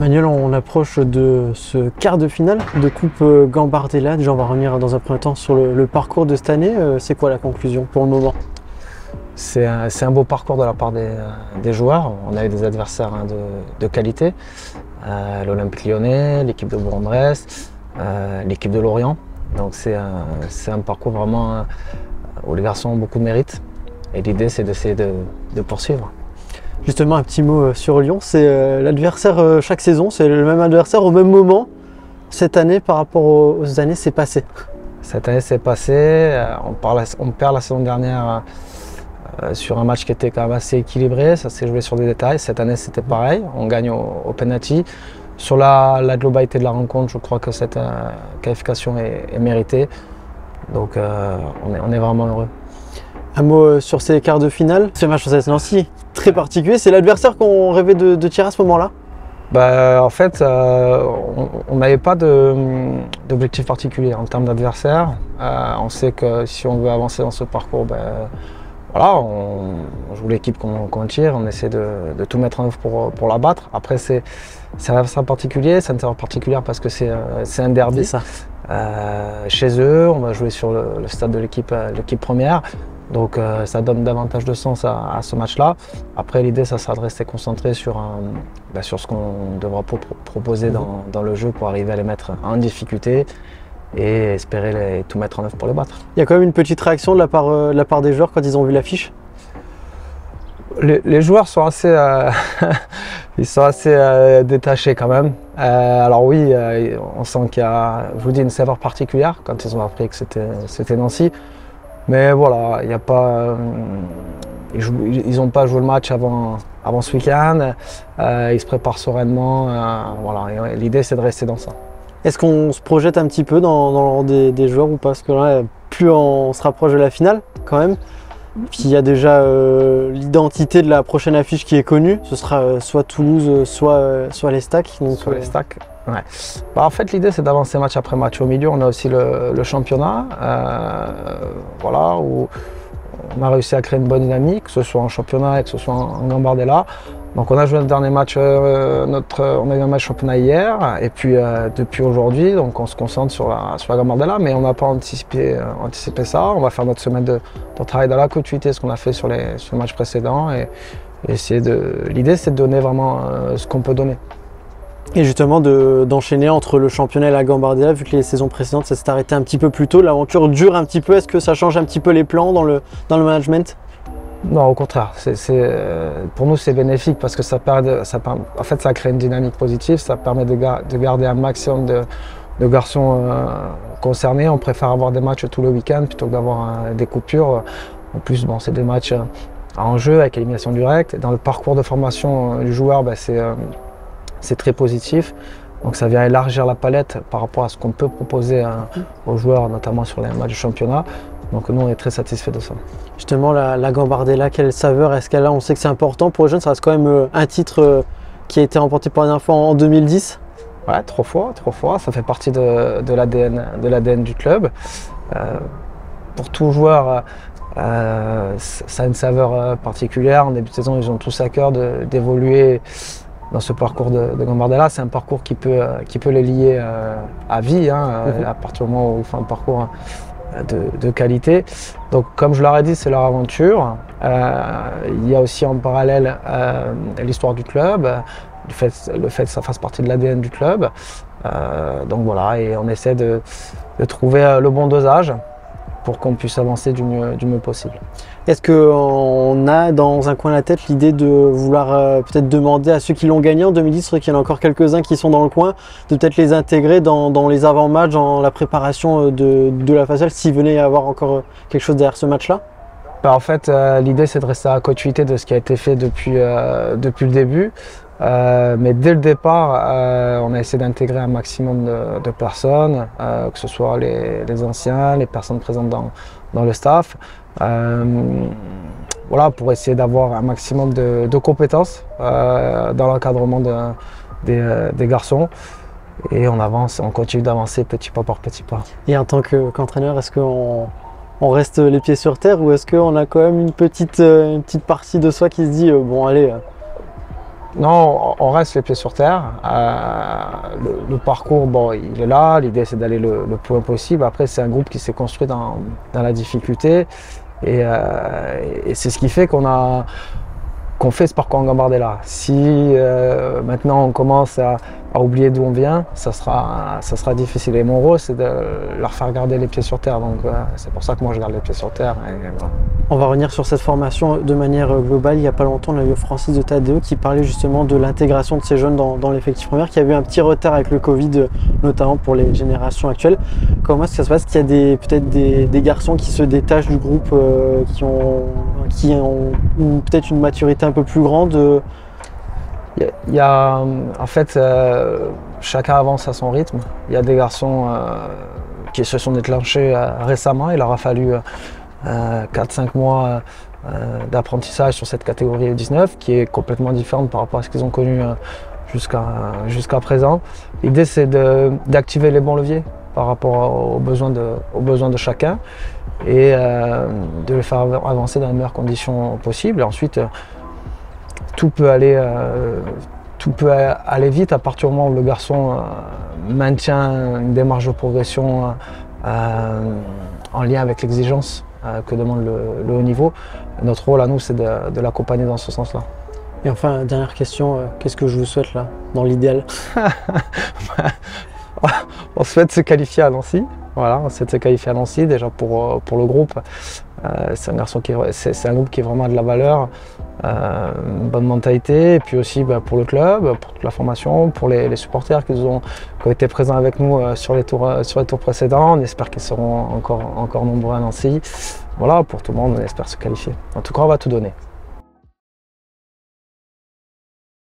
Manuel, on approche de ce quart de finale de Coupe Gambardella. Déjà, on va revenir dans un premier temps sur le parcours de cette année. C'est quoi la conclusion pour le moment? C'est un beau parcours de la part des joueurs. On a eu des adversaires de qualité. L'Olympique Lyonnais, l'équipe de Bourg-en-Bresse, l'équipe de Lorient. Donc c'est un parcours vraiment où les garçons ont beaucoup de mérite. Et l'idée, c'est d'essayer de poursuivre. Justement, un petit mot sur Lyon. C'est l'adversaire chaque saison. C'est le même adversaire au même moment. Cette année, par rapport aux années, c'est passé. Cette année, c'est passé. On perd la saison dernière sur un match qui était quand même assez équilibré. Ça s'est joué sur des détails. Cette année, c'était pareil. On gagne au penalty. Sur la globalité de la rencontre, je crois que cette qualification est méritée. Donc, on est vraiment heureux. Un mot sur ces quarts de finale. Ce match face à Nancy, très particulier. C'est l'adversaire qu'on rêvait de tirer à ce moment-là? En fait, on n'avait pas d'objectif particulier en termes d'adversaire. On sait que si on veut avancer dans ce parcours, voilà, on joue l'équipe qu'on tire, on essaie de tout mettre en œuvre pour la battre. Après, c'est un adversaire particulier, c'est un terrain particulier parce que c'est un derby. C'est ça. Chez eux, on va jouer sur le stade de l'équipe première. Donc ça donne davantage de sens à ce match-là. Après, l'idée, ça sera de rester concentré sur ce qu'on devra proposer dans le jeu pour arriver à les mettre en difficulté et espérer tout mettre en œuvre pour les battre. Il y a quand même une petite réaction de la part des joueurs quand ils ont vu l'affiche? Les joueurs sont assez, ils sont assez détachés quand même. Alors oui, on sent qu'il y a, je vous dis, une saveur particulière quand ils ont appris que c'était Nancy. Mais voilà, il n'y a pas, ils n'ont pas joué le match avant ce week-end. Ils se préparent sereinement. Voilà, l'idée, c'est de rester dans ça. Est-ce qu'on se projette un petit peu dans des joueurs ou pas? Parce que là, plus on se rapproche de la finale, quand même. Puis il y a déjà l'identité de la prochaine affiche qui est connue. Ce sera soit Toulouse, soit l'Estac. Soit l'Estac. Ouais. En fait, l'idée, c'est d'avancer match après match. Au milieu, on a aussi le championnat, voilà, où on a réussi à créer une bonne dynamique, que ce soit en championnat et que ce soit en Gambardella. Donc, on a joué le dernier match, on a eu un match championnat hier, et puis depuis aujourd'hui, donc on se concentre sur la Gambardella, mais on n'a pas anticipé ça. On va faire notre semaine de travail dans la continuité, ce qu'on a fait sur les matchs précédents, et l'idée, c'est de donner vraiment ce qu'on peut donner. Et justement d'enchaîner entre le championnat et la Gambardella, vu que les saisons précédentes ça s'est arrêté un petit peu plus tôt, l'aventure dure un petit peu. Est-ce que ça change un petit peu les plans dans le management? Non, au contraire. Pour nous, c'est bénéfique parce que ça crée une dynamique positive, ça permet de garder un maximum de garçons concernés. On préfère avoir des matchs tout le week-end plutôt que d'avoir des coupures. En plus, c'est des matchs en jeu avec élimination directe. Dans le parcours de formation du joueur, c'est très positif. Donc ça vient élargir la palette par rapport à ce qu'on peut proposer aux joueurs, notamment sur les matchs du championnat. Donc nous, on est très satisfaits de ça. Justement, la Gambardella, quelle saveur est-ce qu'elle a? On sait que c'est important pour les jeunes, ça reste quand même un titre qui a été remporté pour la dernière fois en 2010. Ouais, trois fois. Ça fait partie de l'ADN du club. Pour tout joueur, ça a une saveur particulière. En début de saison, ils ont tous à cœur d'évoluer dans ce parcours de Gambardella. C'est un parcours qui peut les lier à vie, à partir du moment où ils font un parcours de qualité. Donc comme je leur ai dit, c'est leur aventure. Il y a aussi en parallèle l'histoire du club, le fait que ça fasse partie de l'ADN du club. Donc voilà, et on essaie de trouver le bon dosage pour qu'on puisse avancer du mieux possible. Est-ce qu'on a dans un coin de la tête l'idée de vouloir peut-être demander à ceux qui l'ont gagné en 2010, qu'il y en a encore quelques-uns qui sont dans le coin, de peut-être les intégrer dans les avant-matchs, dans la préparation de la phase, s'il venait y avoir encore quelque chose derrière ce match-là? En fait, l'idée, c'est de rester à la continuité de ce qui a été fait depuis le début. Mais dès le départ, on a essayé d'intégrer un maximum de personnes, que ce soit les anciens, les personnes présentes dans le staff. Voilà, pour essayer d'avoir un maximum de compétences dans l'encadrement des garçons. Et on continue d'avancer petit pas par petit pas. Et en tant qu'entraîneur, est-ce qu'on reste les pieds sur terre ou est-ce qu'on a quand même une petite partie de soi qui se dit bon allez, Non, on reste les pieds sur terre. Le parcours, bon, il est là. L'idée, c'est d'aller le plus loin possible. Après, c'est un groupe qui s'est construit dans la difficulté. Et c'est ce qui fait qu'on fait ce parcours en Gambardella. Si maintenant on commence à oublier d'où on vient, ça sera difficile. Et mon rôle, c'est de leur faire garder les pieds sur terre. Donc c'est pour ça que moi je garde les pieds sur terre. Et voilà. On va revenir sur cette formation de manière globale. Il n'y a pas longtemps, on a eu Francis de Tadeo qui parlait justement de l'intégration de ces jeunes dans l'effectif première, qui a eu un petit retard avec le Covid, notamment pour les générations actuelles. Comment est-ce que ça se passe? Qu'il y a peut-être des garçons qui se détachent du groupe, qui ont peut-être une maturité un peu plus grande? Il y a, en fait, chacun avance à son rythme. Il y a des garçons qui se sont déclenchés récemment. Il leur a fallu 4-5 mois d'apprentissage sur cette catégorie 19 qui est complètement différente par rapport à ce qu'ils ont connu jusqu'à présent. L'idée, c'est d'activer les bons leviers par rapport aux besoins de chacun et de les faire avancer dans les meilleures conditions possibles. Et ensuite, tout peut aller vite à partir du moment où le garçon maintient une démarche de progression en lien avec l'exigence que demande le haut niveau. Notre rôle à nous, c'est de l'accompagner dans ce sens-là. Et enfin, dernière question, qu'est-ce que je vous souhaite là, dans l'idéal? On souhaite se qualifier à Nancy. Voilà, on souhaite se qualifier à Nancy déjà pour le groupe. C'est un groupe qui est vraiment de la valeur, une bonne mentalité, et puis aussi pour le club, pour toute la formation, pour les supporters qui ont été présents avec nous sur les tours précédents. On espère qu'ils seront encore nombreux à Nancy. Voilà, pour tout le monde, on espère se qualifier. En tout cas, on va tout donner.